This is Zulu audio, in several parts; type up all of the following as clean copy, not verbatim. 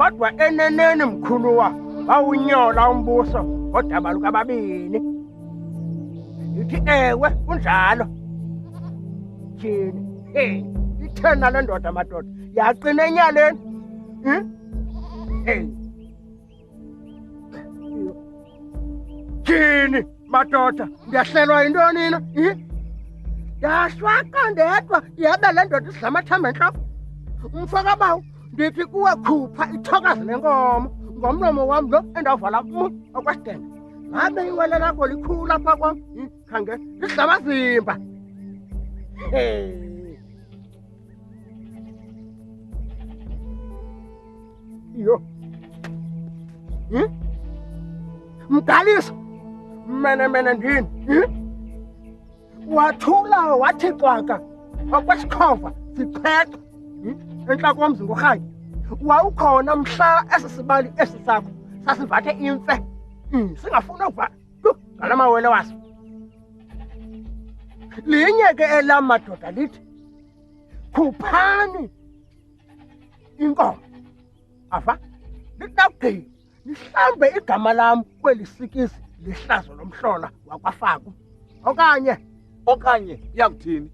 kodwa eneneni mkhuluwa wawunyola umbuso kodaba lukababini. Ithi ewe kunjalo. Thini? Ithena le ndoda madoda yaqina enyaleni. Thini madoda ndiyahlelwa yintoni na? Yashwaka ndedwa yabe le ndoda isidlamathamba entloko. Umfaka bawo ndithi kuwe khupha ithokazi lenkomo ngomlomo wam lo endawuvala okwasidenge. Ngabe iwele lakho likhulu apha kwam. Khangela lihlabazimba. Yo. Mdaliso. Mene ndini. Wathula wathi xwaka okwesikhova siqheka. Enhla komzi ngorhayi. Wawukhona mhla esisibali esisakho sasivathe imfe. Singafuna ukuva ngalamawele waso. Linye ke elamadoda lithi khuphani inkomo. Ava litawugqiba lihlambe igama lam kweli sikisi lihlazo lomhlola wakwafaku. Okanye iyakuthini?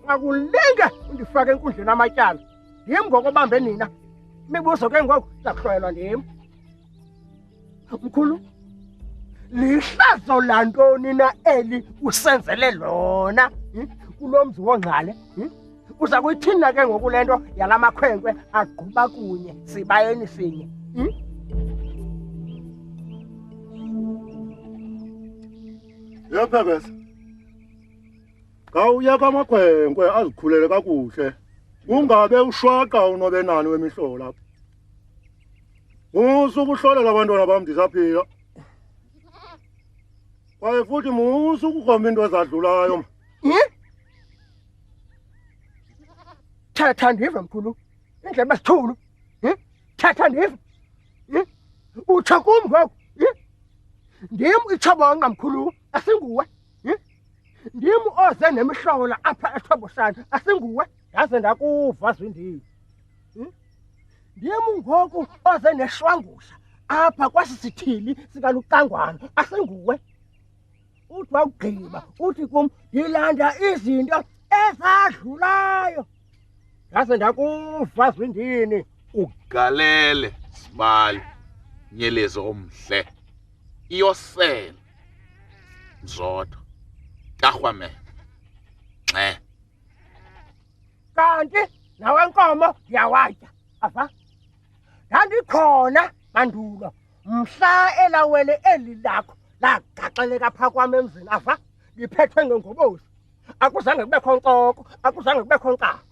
Ngakulinge undifake enkundleni amatyala. Ndim ngokubambe nina. Imibuzo ke ngoku zakuhlwayelwa ndim. Mkhulu, lihlazo lantoni na eli usenzele lona kulomzi wongqale? Uza kuyithina ke ngoku le nto yalamakhwenkwe agquba kunye sibayeni sinye. Yaphekesa. Kawuya kamakhwenkwe azikhulele kakuhle. Ungabe ushwaqa unobenani wemihlola lapha. Musu ukuhlolela abantwana bam ndisaphila. Kwaye futhi musu ukukhomba into ezadlulayo. Thetha ndive mkhulu. Indlebe sithulu. Thetha ndive. Utsho kum ngoku. Ndim itshobonqa mkhulu asinguwe. Ndim oze nemihlola apha eThobosana asinguwe. Yaze ndakuva Zwindini. Ndim ngoku oze neshwangusha apha kwasisithili sikaLucangwana asinguwe. Uthi wawugqiba uthi kum ndilanda izinto ezadlulayo. Yaze ndakuva Zwindini. Ugalele Sibali Nyelezo omhle. Iyosela Mzodo Kahwame. Kanti nawe nkomo ndiyawatya. Ava ndandikhona mandulo mhla elawele eli lakho lagaxeleka phaa kwam emzini. Ava ndiphethwe ngengobozi. Akuzange kubekho nkoko, akuzange kubekho nkaba.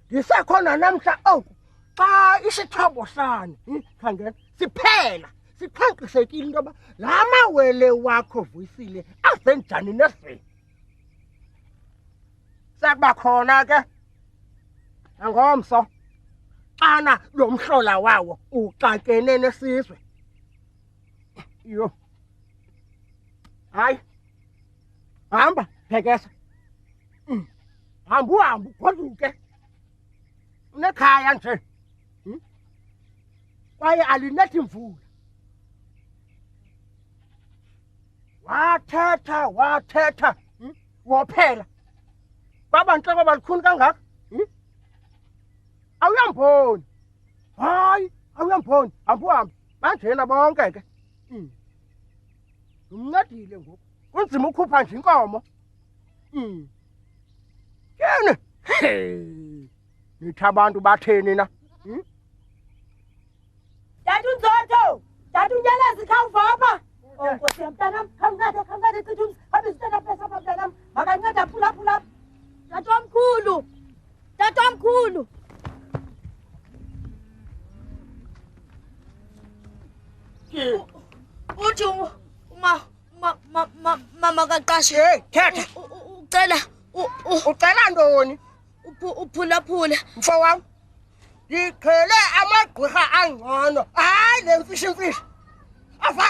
Ndisekhona namhla oku xa isithobosana khangela siphela sikhanqisekile into yoba la mawele wakho Vuyisile aze njani nesini. Sakuba khona ke angomso xana lo mhlola wawo uxakene nesizwe. Yo. Hayi. Hamba Phekesa. Hamba ugoduke. Unekhaya nje. Kwaye alinethi mvula. Wathetha. Wophela. Baba nhloko balikhuni kangaka. Awuyamboni. Hayi, awuyamboni. Hambuhambe. Banjena bonke ke. Umncedile ngoku. Kunzima ukhupha nje inkomo. Yena. Nithi abantu batheni na? Tata uNzondo, tata uNyelezi khawuvapha. Oh Nkosi yami mntanam, khawuncede citha umzi. Hamba isitena pesa apha mntanam. Makancede phula. Tata omkhulu. Uthi mama kaqashe. Hey, thetha. Ucela ntoni? Uphulaphula. Mfo wam. Ndiqhele amagqirha angcono. Hayi le mfishi. Ava.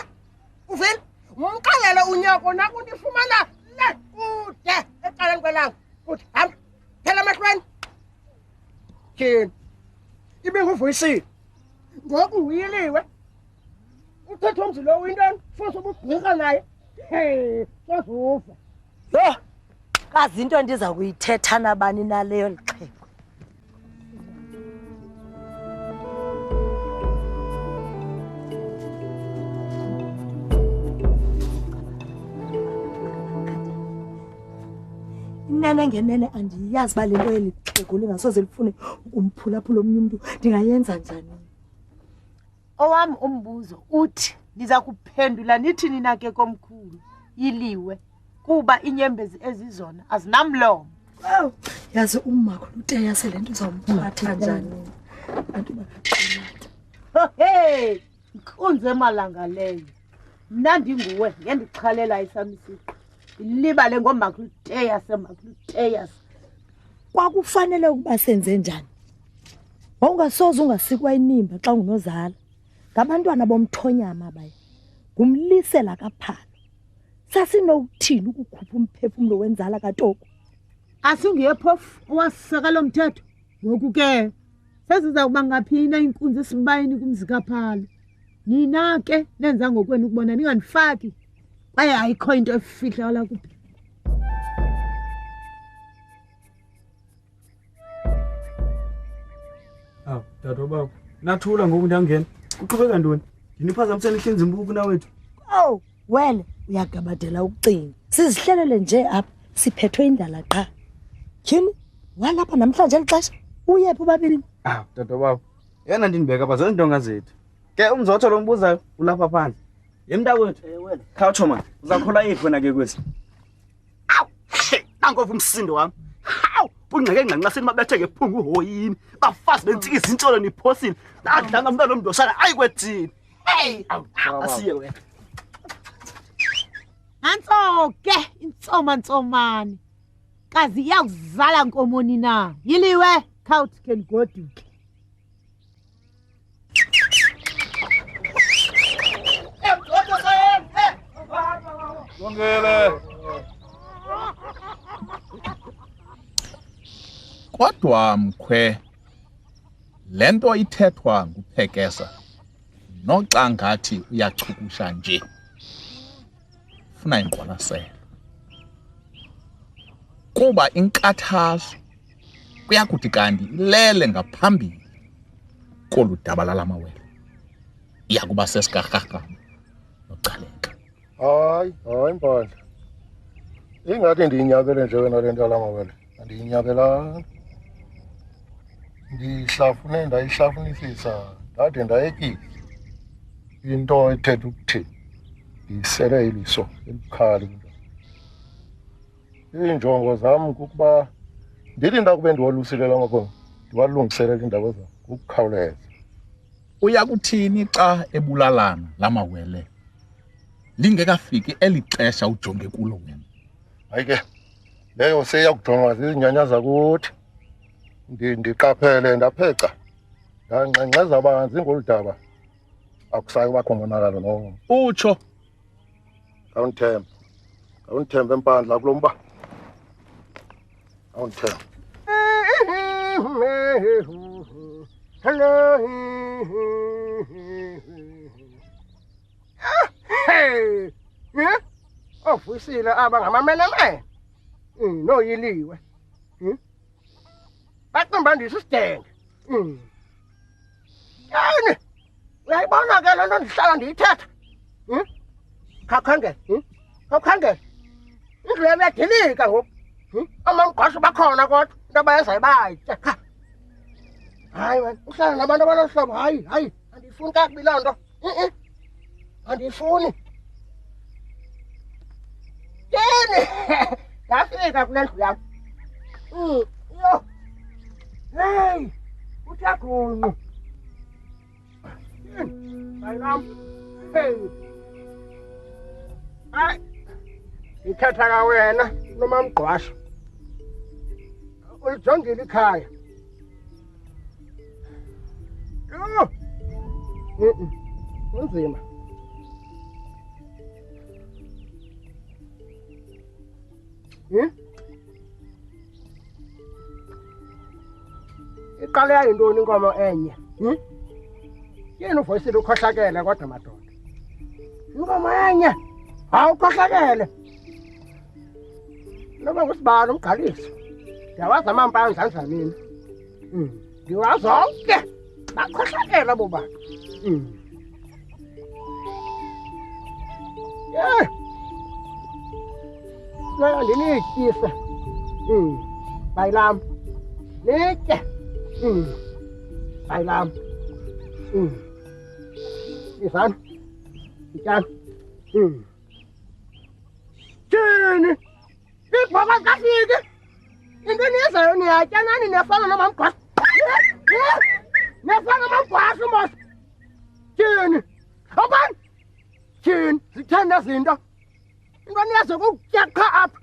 Uvile? Umxelele unyoko nakundifumana le kude ecaleni kwelanga. Kuthi hamba. Phela amahlweni. Tyhini. ibinguvuyisile ngoku nguyiliwe uthetha umzi lo wintoni futhi ubugqirha naye sozufa Yho, kazi into endiza kuyithetha nabani naleyo lixhego. Inene ngenene andiyazi uba le nto yeli xhego lingasoze lifune ukumphulaphula omnye umntu ndingayenza njani. Owam umbuzo uthi ndiza kuphendula nithi nina ke komkhulu yiliwe kuba inyembezi ezizona azinamlomo. Awu, yazi umakhulu uteya sele nto izawumphatha njani. Bantu baqinata. Hey, nkunze malanga leyo. Mna ndinguwe ngendixhalela isamisiko. Ilibale ngomakhulu teya semakhulu teya. Kwakufanele ukuba senze njani? Wawungasoze ungasikwa inimba xa ungunozala. Ngabantwana bomthonyama baye. Ngumlisela kaphalo. Sasinokuthini ukukhupha umphefumlo wenzala katoko? Asingiye phofu owasiseka lo mthetho. Ngoku ke sesiza kuba ngaphina inkunzi esibayini kumzikaphalo. Nina ke nenza ngokwenu ukubona ninganifaki. Kwaye ayikho into efihla la kuphi. Awu, dadobaba, nathula ngoku ndiyangena. Uqhubeka ntoni? Ndiniphazamisela ihlinzi imbuku nawethu. Oh, wele uyagabadela ukucinga. Sizihlelele nje apha siphethwe indala qha. Tyhini, walapha namhlanje elixesha uyephi ubabini? Awu, dadobaba, yena ndinibeka bazona intonga zethu. Ke umzotho lo mbuzayo ulapha phandle. Yemntakwethu, wena. Khawutsho man, uzakhola yiphi wena ke kwesi? Awu, nangovu umsindo wami. Hawu, bungqeke ngqanqaseni babethe ngephungu uhoyini. Bafazi bentsikiza intsholo niphosini. Nadlanga umntwana omndoshana ayikwethini. Hey, asiye wena. Nanso ke insoma ntsomane. Kazi iyakuzala nkomoni na. Yiliwe khawuthi ke ngoduke. Lungile. Kodwa mkhwe lento ithethwa nguphekesa noxa ngathi uyachukusha nje. Funa ingqwalaselo. Kuba inkathazo kuyakuthi kanti ilele ngaphambili koludaba lamawele. Iyakuba sesikarharhana nocaleka. Hayi Mpandla. Ingathi ndiyinyabele nje wena le nto yalamawele. Andiyinyabelanga. Ndayihlafunisisa ndade ndayekile. Into ethetha ukuthi ndisele iliso elibukhali. Iinjongo zam kukuba ndithi ndakube ndiwalusilela ngoko ndiwalungiselela iindaba zam ukukhawuleza. Uyakuthini xa ebulalana lamawele lingekafiki eli xesha ujonge kulo wena? Hayi ke leyo seyakujongwa zizinyanya zakuthi. Ndiqaphele ndapheca ndangxengxeza banzi ngolu daba. Akusayi ubakho monakalo no. Utsho Awunthembe Mpandla kulo mba. Awunthembe. Hello. Hey. Ofusile abangamamenemene. No yiliwe. Baqimba ndisidenge. Yani. Uyayibona ke lento ndihlala ndiyithetha. Khakhangela. Khakhangela. Indlela yadilika ngoku. Amamgqasho bakhona kodwa into abayenzayo bayitya. Hayi wena uhlala nabantu abanohlobo hayi andifuni kakubi loo nto. Andifuni. Yini? Yafika kule ndlu yam. Yo. Hey, utyagunqu. Bayam. Hey. Hayi. Ithatha ka wena nomamgqasho. Ulijongile ikhaya. Yo. Unzima. Iqale yayintoni inkomo enye? Yini uvoyisile ukhohlakele kodwa madoda? Inkomo enye. Awukhohlakele. Noma ngusibalo umgqaliso. Ndiyawazi amampaya ngizanza mina. Ndiwazi zonke. Bakhohlakela abo bantu. Yeah. Naya ndinityise. Bayilam. Nitye. Bayilam. Izana. Ityana. Tjeni. Ibhoka kafike. Into niyezayo niyatya nani niyafana namamgwasa. Niyafana namamgwasa mos. Tjeni. Abani? Tjeni. Zithanda zinto. Into niyezo kukutya qha apha.